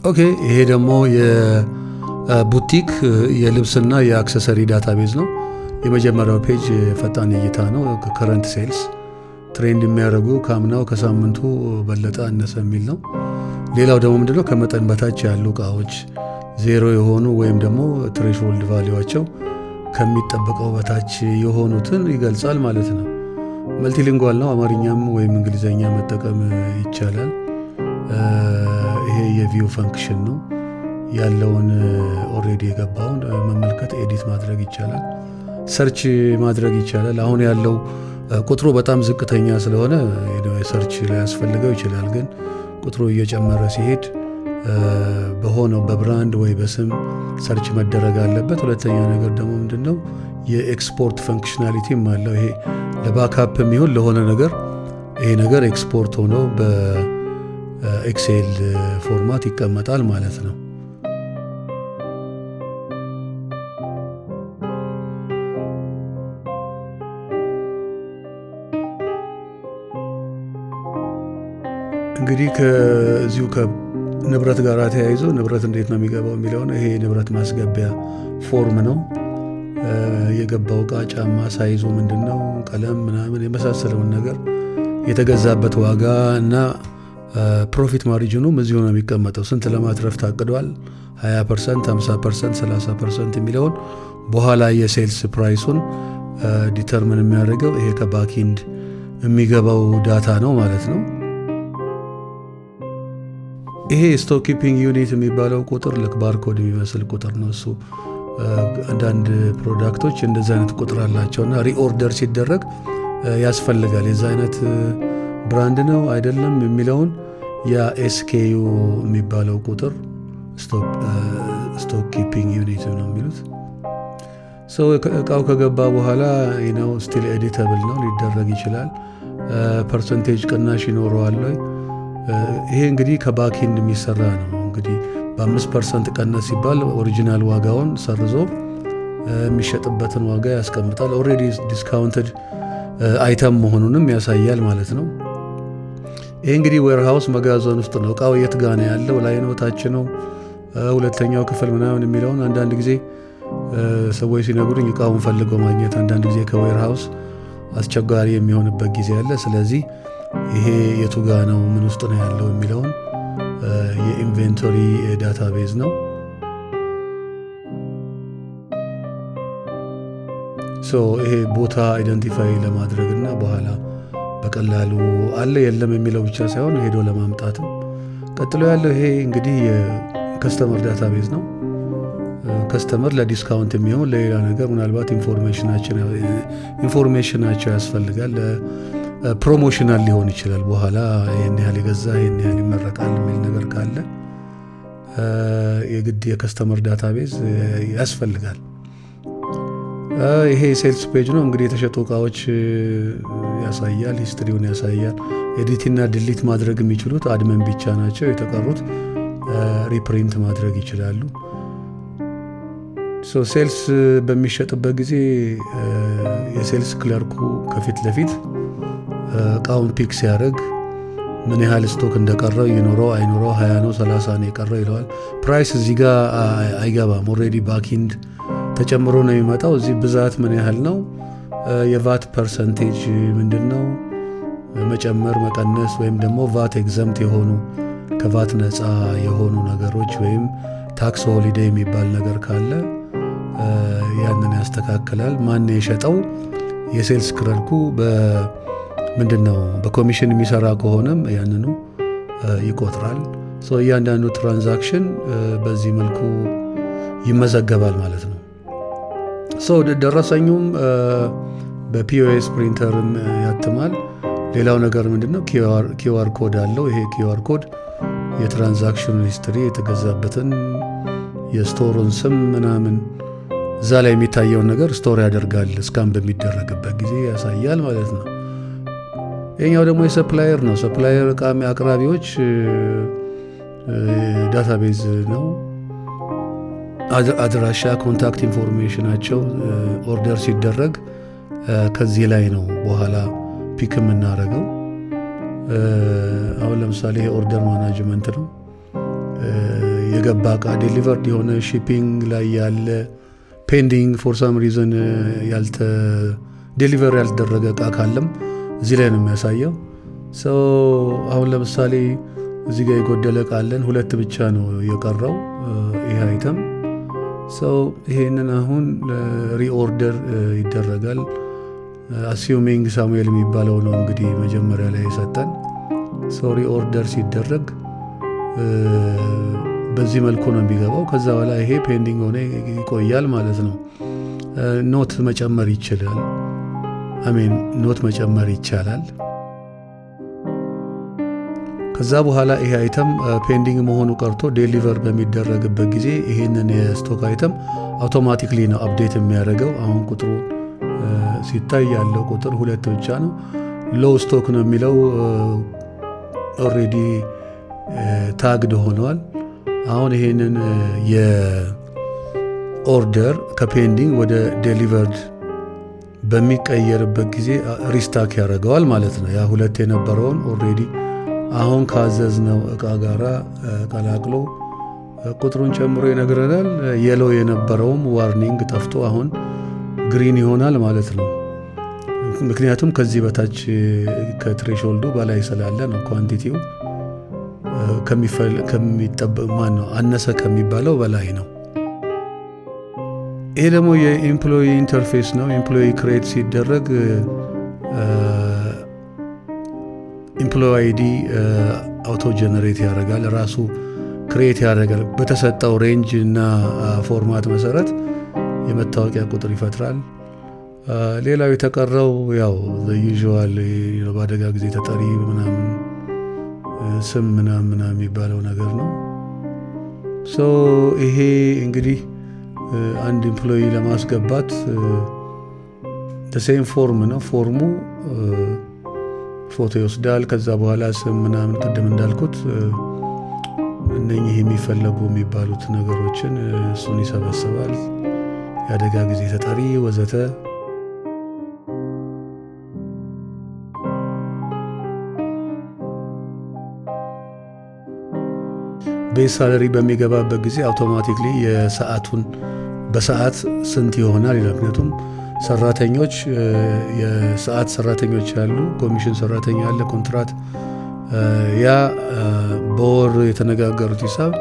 ኦኬ ይሄ ደግሞ የቡቲክ የልብስና የአክሰሰሪ ዳታቤዝ ነው። የመጀመሪያው ፔጅ ፈጣን እይታ ነው። ከረንት ሴልስ ትሬንድ የሚያደርጉ ከአምናው ከሳምንቱ በለጠ አነሰ የሚል ነው። ሌላው ደግሞ ምንድነው ከመጠን በታች ያሉ እቃዎች ዜሮ የሆኑ ወይም ደግሞ ትሬሽሆልድ ቫሊዋቸው ከሚጠበቀው በታች የሆኑትን ይገልጻል ማለት ነው። መልቲሊንጓል ነው። አማርኛም ወይም እንግሊዘኛ መጠቀም ይቻላል። ይሄ የቪው ፈንክሽን ነው። ያለውን ኦልሬዲ የገባውን መመልከት ኤዲት ማድረግ ይቻላል። ሰርች ማድረግ ይቻላል። አሁን ያለው ቁጥሩ በጣም ዝቅተኛ ስለሆነ ሰርች ላይ ያስፈልገው ይችላል። ግን ቁጥሩ እየጨመረ ሲሄድ በሆነው በብራንድ ወይ በስም ሰርች መደረግ አለበት። ሁለተኛ ነገር ደግሞ ምንድነው የኤክስፖርት ፈንክሽናሊቲም አለው። ይሄ ለባካፕ የሚሆን ለሆነ ነገር ይሄ ነገር ኤክስፖርት ሆኖ በኤክሴል ፎርማት ይቀመጣል ማለት ነው። እንግዲህ ከዚሁ ከንብረት ጋር ተያይዞ ንብረት እንዴት ነው የሚገባው የሚለውን ይሄ ንብረት ማስገቢያ ፎርም ነው። የገባው እቃ፣ ጫማ፣ ሳይዙ ምንድነው፣ ቀለም ምናምን የመሳሰለውን ነገር የተገዛበት ዋጋ እና ፕሮፊት ማርጂኑም እዚሁ ነው የሚቀመጠው። ስንት ለማትረፍ ታቅዷል፣ 20%፣ 50%፣ 30% የሚለውን በኋላ የሴልስ ፕራይሱን ዲተርምን የሚያደርገው ይሄ ከባኪንድ የሚገባው ዳታ ነው ማለት ነው። ይሄ ስቶክ ኪፒንግ ዩኒት የሚባለው ቁጥር ልክ ባርኮድ የሚመስል ቁጥር ነው። እሱ አንዳንድ ፕሮዳክቶች እንደዚህ አይነት ቁጥር አላቸውና ሪኦርደር ሲደረግ ያስፈልጋል። የዛ አይነት ብራንድ ነው አይደለም የሚለውን ያ ኤስኬዩ የሚባለው ቁጥር ስቶክ ኪፒንግ ዩኒት ነው የሚሉት። እቃው ከገባ በኋላ ነው ስቲል ኤዲተብል ነው፣ ሊደረግ ይችላል። ፐርሰንቴጅ ቅናሽ ይኖረዋል ወይ? ይሄ እንግዲህ ከባኪንድ የሚሰራ ነው። እንግዲህ በ5% ቀነስ ሲባል ኦሪጂናል ዋጋውን ሰርዞ የሚሸጥበትን ዋጋ ያስቀምጣል። ኦልሬዲ ዲስካውንትድ አይተም መሆኑንም ያሳያል ማለት ነው። ይሄ እንግዲህ ዌርሃውስ መጋዘን ውስጥ ነው። እቃው የት ጋ ነው ያለው? ላይ ነው ታች ነው ሁለተኛው ክፍል ምናምን የሚለውን አንዳንድ ጊዜ ሰዎች ሲነግሩኝ እቃውን ፈልገው ማግኘት አንዳንድ ጊዜ ከዌርሃውስ አስቸጋሪ የሚሆንበት ጊዜ አለ። ስለዚህ ይሄ የቱ ጋ ነው ምን ውስጥ ነው ያለው የሚለውን የኢንቬንቶሪ ዳታቤዝ ነው። ይሄ ቦታ አይደንቲፋይ ለማድረግ እና በኋላ በቀላሉ አለ የለም የሚለው ብቻ ሳይሆን ሄዶ ለማምጣትም። ቀጥሎ ያለው ይሄ እንግዲህ የከስተመር ዳታቤዝ ነው። ከስተመር ለዲስካውንት የሚሆን ለሌላ ነገር ምናልባት ኢንፎርሜሽናቸው ያስፈልጋል። ፕሮሞሽናል ሊሆን ይችላል። በኋላ ይህን ያህል የገዛ ይህን ያህል ይመረቃል የሚል ነገር ካለ የግድ የከስተመር ዳታቤዝ ያስፈልጋል። ይሄ ሴልስ ፔጅ ነው። እንግዲህ የተሸጡ እቃዎች ያሳያል፣ ሂስትሪውን ያሳያል። ኤዲትና ድሊት ማድረግ የሚችሉት አድመን ብቻ ናቸው። የተቀሩት ሪፕሪንት ማድረግ ይችላሉ። ሴልስ በሚሸጥበት ጊዜ የሴልስ ክለርኩ ከፊት ለፊት እቃውን ፒክ ሲያደርግ ምን ያህል ስቶክ እንደቀረው ይኖረው አይኖረው 20 ነው 30 ነው የቀረው ይለዋል። ፕራይስ እዚህ ጋር አይገባም። ኦልሬዲ ባኪንድ ተጨምሮ ነው የሚመጣው። እዚህ ብዛት ምን ያህል ነው፣ የቫት ፐርሰንቴጅ ምንድን ነው፣ መጨመር መቀነስ፣ ወይም ደግሞ ቫት ኤግዘምት የሆኑ ከቫት ነፃ የሆኑ ነገሮች ወይም ታክስ ሆሊዴይ የሚባል ነገር ካለ ያንን ያስተካክላል። ማን የሸጠው የሴልስ ክለርኩ ምንድን ነው በኮሚሽን የሚሰራ ከሆነም ያንኑ ይቆጥራል። እያንዳንዱ ትራንዛክሽን በዚህ መልኩ ይመዘገባል ማለት ነው። ደረሰኙም በፒኦኤስ ፕሪንተርም ያትማል። ሌላው ነገር ምንድነው ኪውአር ኮድ አለው። ይሄ ኪውአር ኮድ የትራንዛክሽን ሂስትሪ የተገዛበትን የስቶሩን ስም ምናምን እዛ ላይ የሚታየውን ነገር ስቶር ያደርጋል። እስካን በሚደረግበት ጊዜ ያሳያል ማለት ነው። ይሄኛው ደግሞ የሰፕላየር ነው። ሰፕላየር እቃ አቅራቢዎች ዳታቤዝ ነው። አድራሻ፣ ኮንታክት ኢንፎርሜሽናቸው ኦርደር ሲደረግ ከዚህ ላይ ነው በኋላ ፒክ የምናደርገው። አሁን ለምሳሌ ይሄ ኦርደር ማናጅመንት ነው። የገባ እቃ ዴሊቨርድ የሆነ ሺፒንግ ላይ ያለ ፔንዲንግ ፎር ሳም ሪዝን ዴሊቨር ያልተደረገ እቃ ካለም እዚህ ላይ ነው የሚያሳየው። አሁን ለምሳሌ እዚህ ጋር የጎደለ እቃ አለን፣ 2 ብቻ ነው የቀረው ይህ አይተም። ይሄንን አሁን ሪኦርደር ይደረጋል። አሲዩሚንግ ሳሙኤል የሚባለው ነው እንግዲህ መጀመሪያ ላይ የሰጠን። ሪኦርደር ሲደረግ በዚህ መልኩ ነው የሚገባው። ከዛ በኋላ ይሄ ፔንዲንግ ሆነ ይቆያል ማለት ነው። ኖት መጨመር ይችላል። ኖት መጨመር ይቻላል። ከዛ በኋላ ይሄ አይተም ፔንዲንግ መሆኑ ቀርቶ ዴሊቨር በሚደረግበት ጊዜ ይሄንን የስቶክ አይተም አውቶማቲክሊ ነው አፕዴት የሚያደርገው። አሁን ቁጥሩ ሲታይ ያለው ቁጥር 2 ብቻ ነው። ሎው ስቶክ ነው የሚለው ኦልሬዲ ታግድ ሆኗል። አሁን ይሄንን የኦርደር ከፔንዲንግ ወደ ዴሊቨርድ በሚቀየርበት ጊዜ ሪስታክ ያደርገዋል ማለት ነው። ያ 2 የነበረውን ኦልሬዲ አሁን ካዘዝነው እቃ ጋራ ቀላቅሎ ቁጥሩን ጨምሮ ይነግረናል። የሎ የነበረውም ዋርኒንግ ጠፍቶ አሁን ግሪን ይሆናል ማለት ነው። ምክንያቱም ከዚህ በታች ከትሬሾልዱ በላይ ስላለ ነው። ኳንቲቲው አነሰ ከሚባለው በላይ ነው። ይሄ ደግሞ የኤምፕሎይ ኢንተርፌስ ነው። ኤምፕሎይ ክሬት ሲደረግ ኤምፕሎይ አይዲ አውቶ ጀነሬት ያደርጋል፣ ራሱ ክሬት ያደርጋል። በተሰጠው ሬንጅ እና ፎርማት መሰረት የመታወቂያ ቁጥር ይፈጥራል። ሌላው የተቀረው ያው ዩዥዋል በአደጋ ጊዜ ተጠሪ ምናምን ስም ምናምን የሚባለው ነገር ነው። ይሄ እንግዲህ አንድ ኤምፕሎይ ለማስገባት ሴም ፎርም ነው። ፎርሙ ፎቶ ይወስዳል። ከዛ በኋላ ስም ምናምን ቅድም እንዳልኩት እነኚህ የሚፈለጉ የሚባሉት ነገሮችን እሱን ይሰበስባል። የአደጋ ጊዜ ተጠሪ ወዘተ። ቤዝ ሳለሪ በሚገባበት ጊዜ አውቶማቲክሊ የሰዓቱን በሰዓት ስንት ይሆናል ይላል። ምክንያቱም ሰራተኞች የሰዓት ሰራተኞች ያሉ፣ ኮሚሽን ሰራተኛ ያለ፣ ኮንትራት ያ በወር የተነጋገሩት ሂሳብ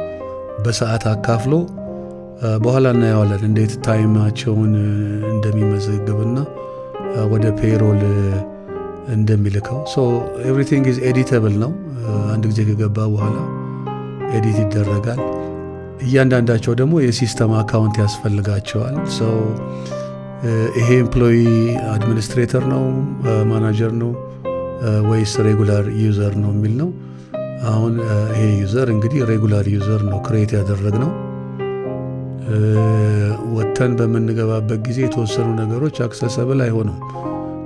በሰዓት አካፍሎ በኋላ እናየዋለን እንዴት ታይማቸውን እንደሚመዘግብና ወደ ፔሮል እንደሚልከው። ኤቭሪቲንግ ኢዝ ኤዲተብል ነው። አንድ ጊዜ ከገባ በኋላ ኤዲት ይደረጋል። እያንዳንዳቸው ደግሞ የሲስተም አካውንት ያስፈልጋቸዋል። ይሄ ኤምፕሎይ አድሚኒስትሬተር ነው፣ ማናጀር ነው ወይስ ሬጉላር ዩዘር ነው የሚል ነው። አሁን ይሄ ዩዘር እንግዲህ ሬጉላር ዩዘር ነው ክሬት ያደረግነው። ወጥተን በምንገባበት ጊዜ የተወሰኑ ነገሮች አክሰሰብል አይሆኑም።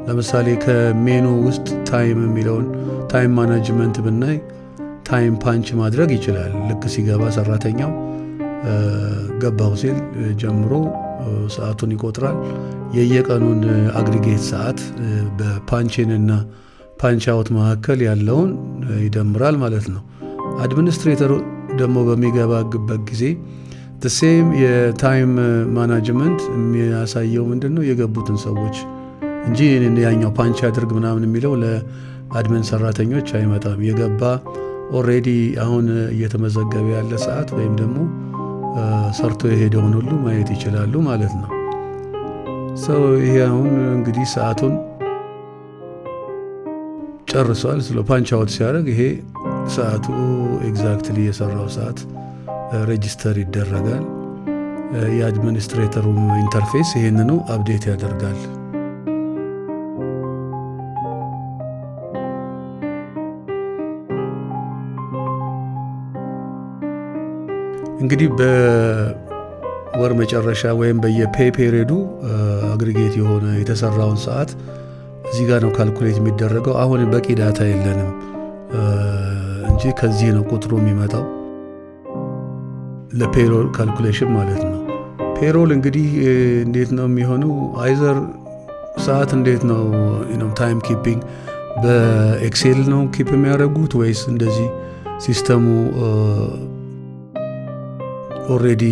ለምሳሌ ከሜኑ ውስጥ ታይም የሚለውን ታይም ማናጅመንት ብናይ ታይም ፓንች ማድረግ ይችላል። ልክ ሲገባ ሰራተኛው ገባው ሲል ጀምሮ ሰዓቱን ይቆጥራል። የየቀኑን አግሪጌት ሰዓት በፓንችን እና ፓንች አውት መካከል ያለውን ይደምራል ማለት ነው። አድሚኒስትሬተሩ ደግሞ በሚገባበት ጊዜ ሴም የታይም ማናጅመንት የሚያሳየው ምንድን ነው? የገቡትን ሰዎች እንጂ ያኛው ፓንች ያድርግ ምናምን የሚለው ለአድሚን ሰራተኞች አይመጣም። የገባ ኦልሬዲ አሁን እየተመዘገበ ያለ ሰዓት ወይም ደግሞ ሰርቶ የሄደውን ሁሉ ማየት ይችላሉ ማለት ነው። ይሄ አሁን እንግዲህ ሰዓቱን ጨርሷል። ስለ ፓንች አውት ሲያደርግ ይሄ ሰዓቱ ኤግዛክትሊ የሰራው ሰዓት ሬጂስተር ይደረጋል። የአድሚኒስትሬተሩ ኢንተርፌስ ይሄንኑ አፕዴት ያደርጋል። እንግዲህ በወር መጨረሻ ወይም በየፔይ ፔሪዱ አግሪጌት የሆነ የተሰራውን ሰዓት እዚህ ጋር ነው ካልኩሌት የሚደረገው። አሁን በቂ ዳታ የለንም እንጂ ከዚህ ነው ቁጥሩ የሚመጣው ለፔሮል ካልኩሌሽን ማለት ነው። ፔሮል እንግዲህ እንዴት ነው የሚሆነው? አይዘር ሰዓት እንዴት ነው ታይም ኪፒንግ በኤክሴል ነው ኪፕ የሚያደርጉት ወይስ እንደዚህ ሲስተሙ ኦልሬዲ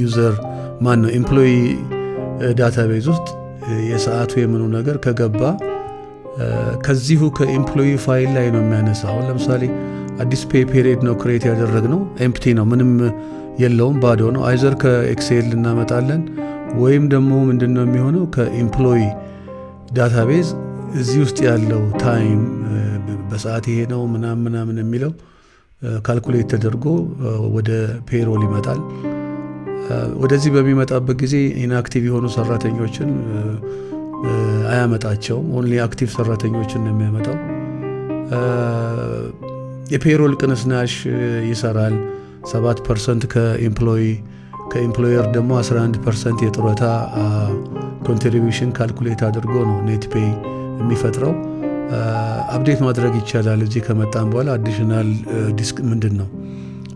ዩዘር ማነው ኤምፕሎይ ዳታቤዝ ውስጥ የሰዓቱ የምኑ ነገር ከገባ ከዚሁ ከኤምፕሎይ ፋይል ላይ ነው የሚያነሳው። ለምሳሌ አዲስ ፔይ ፔሪድ ነው ክሬት ያደረግነው፣ ኤምፕቲ ነው፣ ምንም የለውም፣ ባዶ ነው። አይዘር ከኤክሴል እናመጣለን ወይም ደግሞ ምንድነው የሚሆነው ከኤምፕሎይ ዳታቤዝ እዚህ ውስጥ ያለው ታይም በሰዓት ይሄ ነው ምናምን የሚለው ካልኩሌት ተደርጎ ወደ ፔሮል ይመጣል። ወደዚህ በሚመጣበት ጊዜ ኢንአክቲቭ የሆኑ ሰራተኞችን አያመጣቸውም። ኦንሊ አክቲቭ ሰራተኞችን ነው የሚያመጣው። የፔሮል ቅንስናሽ ይሰራል። 7% ከኤምፕሎየር ደግሞ 11% የጡረታ ኮንትሪቢዩሽን ካልኩሌት አድርጎ ነው ኔት ፔይ የሚፈጥረው። አፕዴት ማድረግ ይቻላል። እዚህ ከመጣም በኋላ አዲሽናል ዲስክ ምንድን ነው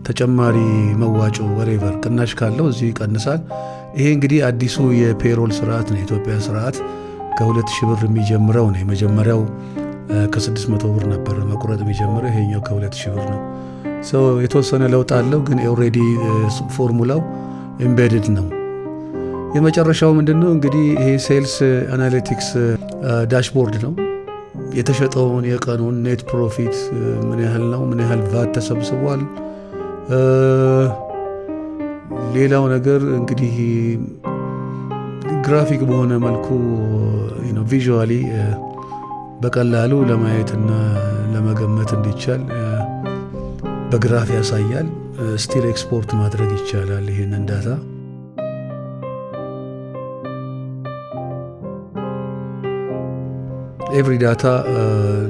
ተጨማሪ መዋጮ ወሬቨር ቅናሽ ካለው እዚህ ይቀንሳል። ይሄ እንግዲህ አዲሱ የፔሮል ስርዓት ነው። የኢትዮጵያ ስርዓት ከ2000 ብር የሚጀምረው ነው። የመጀመሪያው ከ600 ብር ነበር መቁረጥ የሚጀምረው፣ ይሄኛው ከ2000 ብር ነው። የተወሰነ ለውጥ አለው፣ ግን ኦልሬዲ ፎርሙላው ኤምቤድድ ነው። የመጨረሻው ምንድነው እንግዲህ ይሄ ሴልስ አናሊቲክስ ዳሽቦርድ ነው። የተሸጠውን የቀኑን ኔት ፕሮፊት ምን ያህል ነው፣ ምን ያህል ቫት ተሰብስቧል። ሌላው ነገር እንግዲህ ግራፊክ በሆነ መልኩ ቪዥዋሊ በቀላሉ ለማየትና ለመገመት እንዲቻል በግራፍ ያሳያል። ስቲል ኤክስፖርት ማድረግ ይቻላል ይሄንን ዳታ። ኤቭሪ ዳታ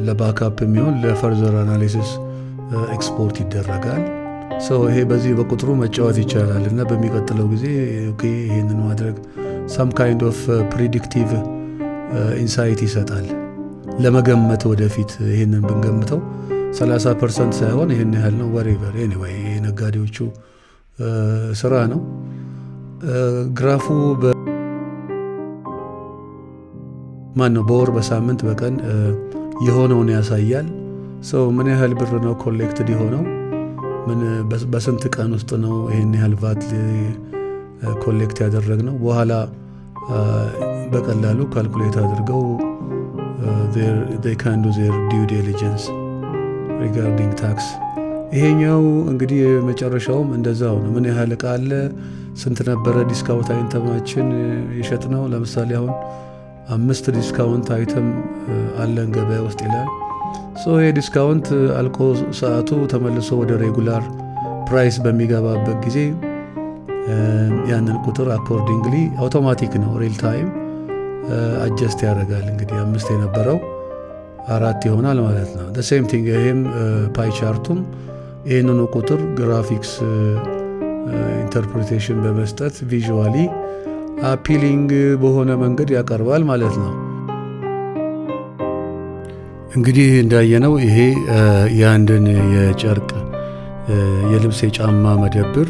ለባክአፕ የሚሆን ለፈርዘር አናሊሲስ ኤክስፖርት ይደረጋል። ይሄ በዚህ በቁጥሩ መጫወት ይቻላል እና በሚቀጥለው ጊዜ ይህንን ማድረግ some kind of predictive insight ይሰጣል። ለመገመት ወደፊት ይህንን ብንገምተው 30% ሳይሆን ይህን ያህል ነው whatever anyway የነጋዴዎቹ ስራ ነው። ግራፉ በወር በሳምንት በቀን የሆነውን ያሳያል። ምን ያህል ብር ነው ኮሌክትድ የሆነው፣ በስንት ቀን ውስጥ ነው ይህን ያህል ቫት ኮሌክት ያደረግነው። በኋላ በቀላሉ ካልኩሌት አድርገው they can do their due diligence regarding tax። ይሄኛው እንግዲህ መጨረሻውም እንደዛው ነው። ምን ያህል እቃ አለ፣ ስንት ነበረ ዲስካውንት አይተማችን የሸጥ ነው። ለምሳሌ አሁን 5 ዲስካውንት አይተም አለን ገበያ ውስጥ ይላል። ይሄ ዲስካውንት አልቆ ሰዓቱ ተመልሶ ወደ ሬጉላር ፕራይስ በሚገባበት ጊዜ ያንን ቁጥር አኮርዲንግሊ አውቶማቲክ ነው፣ ሪል ታይም አጀስት ያደርጋል። እንግዲህ 5 የነበረው 4 ይሆናል ማለት ነው። ሴም ቲንግ ይህም ፓይ ቻርቱም ይህንኑ ቁጥር ግራፊክስ ኢንተርፕሪቴሽን በመስጠት ቪዥዋሊ አፒሊንግ በሆነ መንገድ ያቀርባል ማለት ነው። እንግዲህ እንዳየነው ይሄ የአንድን የጨርቅ የልብስ የጫማ መደብር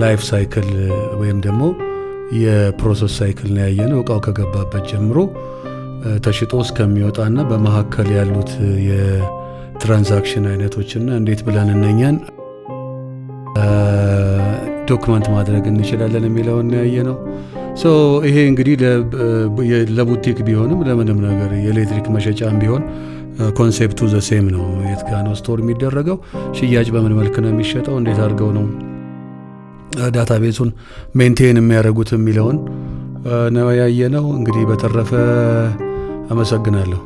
ላይፍ ሳይክል ወይም ደግሞ የፕሮሰስ ሳይክል ነው ያየነው። እቃው ከገባበት ጀምሮ ተሽጦ እስከሚወጣና በመካከል ያሉት የትራንዛክሽን አይነቶችና እንዴት ብለን እነኛን ዶክመንት ማድረግ እንችላለን የሚለውን ያየነው። ይሄ እንግዲህ ለቡቲክ ቢሆንም ለምንም ነገር የኤሌክትሪክ መሸጫም ቢሆን ኮንሴፕቱ ዘሴም ነው። የት ጋ ነው ስቶር የሚደረገው፣ ሽያጭ በምን መልክ ነው የሚሸጠው፣ እንዴት አድርገው ነው ዳታቤዙን ሜንቴን የሚያደርጉት የሚለውን ነው ያየነው። እንግዲህ በተረፈ አመሰግናለሁ።